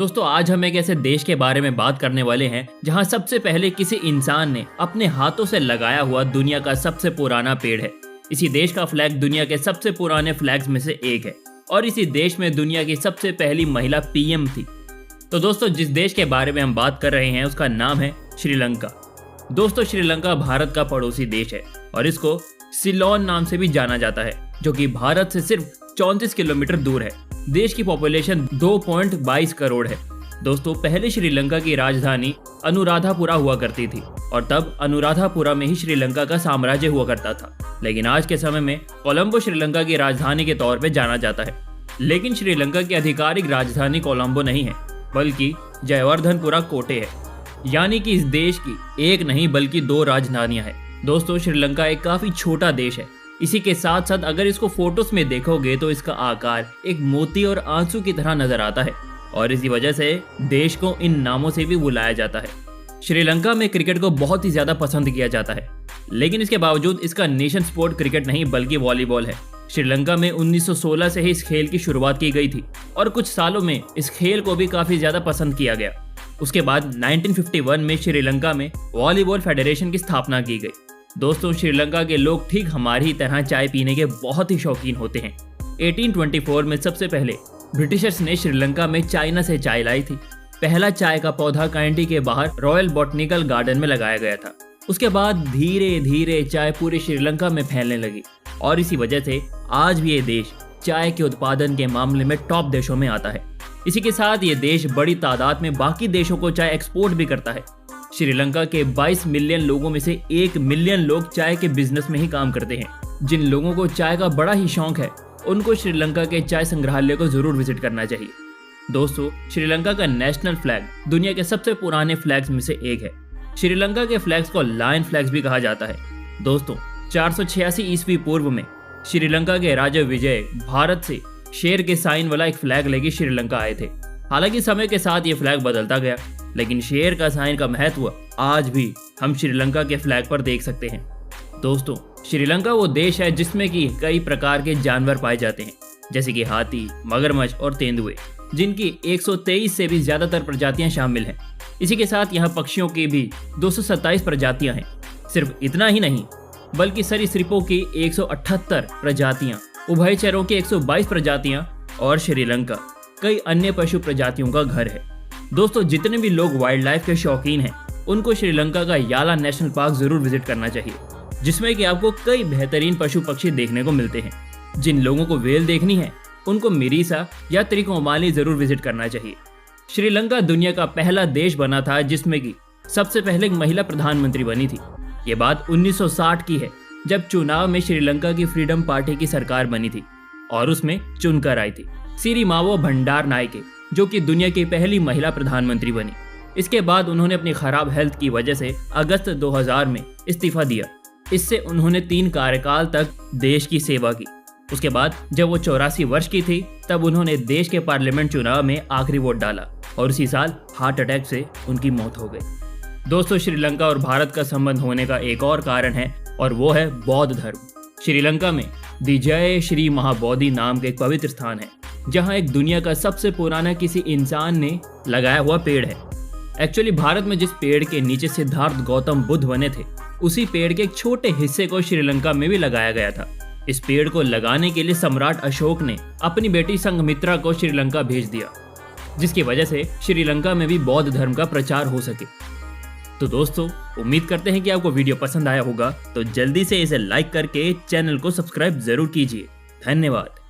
दोस्तों आज हम एक ऐसे देश के बारे में बात करने वाले हैं जहां सबसे पहले किसी इंसान ने अपने हाथों से लगाया हुआ दुनिया का सबसे पुराना पेड़ है। इसी देश का फ्लैग दुनिया के सबसे पुराने फ्लैग्स में से एक है और इसी देश में दुनिया की सबसे पहली महिला पीएम थी। तो दोस्तों जिस देश के बारे में हम बात कर रहे हैं उसका नाम है श्रीलंका। दोस्तों श्रीलंका भारत का पड़ोसी देश है और इसको सिलोन नाम से भी जाना जाता है, जो कि भारत से सिर्फ 34 किलोमीटर दूर है। देश की पॉपुलेशन 2.22 करोड़ है। दोस्तों पहले श्रीलंका की राजधानी अनुराधापुरा हुआ करती थी और तब अनुराधापुरा में ही श्रीलंका का साम्राज्य हुआ करता था, लेकिन आज के समय में कोलंबो श्रीलंका की राजधानी के तौर पे जाना जाता है। लेकिन श्रीलंका की आधिकारिक राजधानी कोलंबो नहीं है, बल्कि जयवर्धनपुरा कोटे है। यानी कि इस देश की एक नहीं बल्कि 2 राजधानियां हैं। दोस्तों श्रीलंका एक काफी छोटा देश है। इसी के साथ साथ अगर इसको फोटोज में देखोगे तो इसका आकार एक मोती और आंसू की तरह नजर आता है और इसी वजह से देश को इन नामों से भी बुलाया जाता है। श्रीलंका में क्रिकेट को बहुत ही ज्यादा पसंद किया जाता है, लेकिन इसके बावजूद इसका नेशन स्पोर्ट क्रिकेट नहीं बल्कि वॉलीबॉल है। श्रीलंका में 1916 से ही इस खेल की शुरुआत की गई थी और कुछ सालों में इस खेल को भी काफी ज्यादा पसंद किया गया। उसके बाद 1951 में श्रीलंका में वॉलीबॉल फेडरेशन की स्थापना की गई। दोस्तों श्रीलंका के लोग ठीक हमारी ही तरह चाय पीने के बहुत ही शौकीन होते हैं। 1824 में सबसे पहले ब्रिटिशर्स ने श्रीलंका में चाइना से चाय लाई थी। पहला चाय का पौधा कैंटी के बाहर रॉयल बॉटनिकल गार्डन में लगाया गया था। उसके बाद धीरे धीरे चाय पूरे श्रीलंका में फैलने लगी और इसी वजह से आज भी ये देश चाय के उत्पादन के मामले में टॉप देशों में आता है। इसी के साथ ये देश बड़ी तादाद में बाकी देशों को चाय एक्सपोर्ट भी करता है। श्रीलंका के 22 मिलियन लोगों में से 1 मिलियन लोग चाय के बिजनेस में ही काम करते हैं। जिन लोगों को चाय का बड़ा ही शौक है उनको श्रीलंका के चाय संग्रहालय को जरूर विजिट करना चाहिए। दोस्तों श्रीलंका का नेशनल फ्लैग दुनिया के सबसे पुराने फ्लैग्स में से एक है। श्रीलंका के फ्लैग्स को लायन फ्लैग्स भी कहा जाता है। दोस्तों 486 ईस्वी पूर्व में श्रीलंका के राजा विजय भारत से शेर के साइन वाला एक फ्लैग लेके श्रीलंका आए थे। हालांकि समय के साथ ये फ्लैग बदलता गया, लेकिन शेर का साइन का महत्व आज भी हम श्रीलंका के फ्लैग पर देख सकते हैं। दोस्तों श्रीलंका वो देश है जिसमें कि कई प्रकार के जानवर पाए जाते हैं, जैसे कि हाथी, मगरमच्छ और तेंदुए, जिनकी 123 से भी ज्यादातर प्रजातियां शामिल हैं। इसी के साथ यहाँ पक्षियों की भी 227 प्रजातियां हैं। सिर्फ इतना ही नहीं बल्कि सरीसृपों की 178 प्रजातियां, उभयचरों की 122 प्रजातियां और श्रीलंका कई अन्य पशु प्रजातियों का घर है। दोस्तों जितने भी लोग वाइल्ड लाइफ के शौकीन हैं उनको श्रीलंका का याला नेशनल पार्क जरूर विजिट करना चाहिए, जिसमें कि आपको कई बेहतरीन पशु पक्षी देखने को मिलते हैं। जिन लोगों को वेल देखनी है उनको मिरीसा या त्रिकोमाली जरूर विजिट करना चाहिए। श्रीलंका दुनिया का पहला देश बना था जिसमें कि सबसे पहले एक महिला प्रधानमंत्री बनी थी। ये बात 1960 की है, जब चुनाव में श्रीलंका की फ्रीडम पार्टी की सरकार बनी थी और उसमें चुनकर आई थी सिरिमावो भंडारनायके, जो कि दुनिया की पहली महिला प्रधानमंत्री बनी। इसके बाद उन्होंने अपनी खराब हेल्थ की वजह से अगस्त 2000 में इस्तीफा दिया। इससे उन्होंने 3 कार्यकाल तक देश की सेवा की। उसके बाद जब वो 84 वर्ष की थी तब उन्होंने देश के पार्लियामेंट चुनाव में आखिरी वोट डाला और उसी साल हार्ट अटैक से उनकी मौत हो गई। दोस्तों श्रीलंका और भारत का संबंध होने का एक और कारण है और वो है बौद्ध धर्म। श्रीलंका में दी जय श्री महाबोधि नाम का एक पवित्र स्थान है, जहां एक दुनिया का सबसे पुराना किसी इंसान ने लगाया हुआ पेड़ है। एक्चुअली भारत में जिस पेड़ के नीचे सिद्धार्थ गौतम बुद्ध बने थे, उसी पेड़ के एक छोटे हिस्से को श्रीलंका में भी लगाया गया था। इस पेड़ को लगाने के लिए सम्राट अशोक ने अपनी बेटी संघमित्रा को श्रीलंका भेज दिया, जिसकी वजह से श्रीलंका में भी बौद्ध धर्म का प्रचार हो सके। तो दोस्तों उम्मीद करते हैं कि आपको वीडियो पसंद आया होगा, तो जल्दी से इसे लाइक करके चैनल को सब्सक्राइब जरूर कीजिए। धन्यवाद।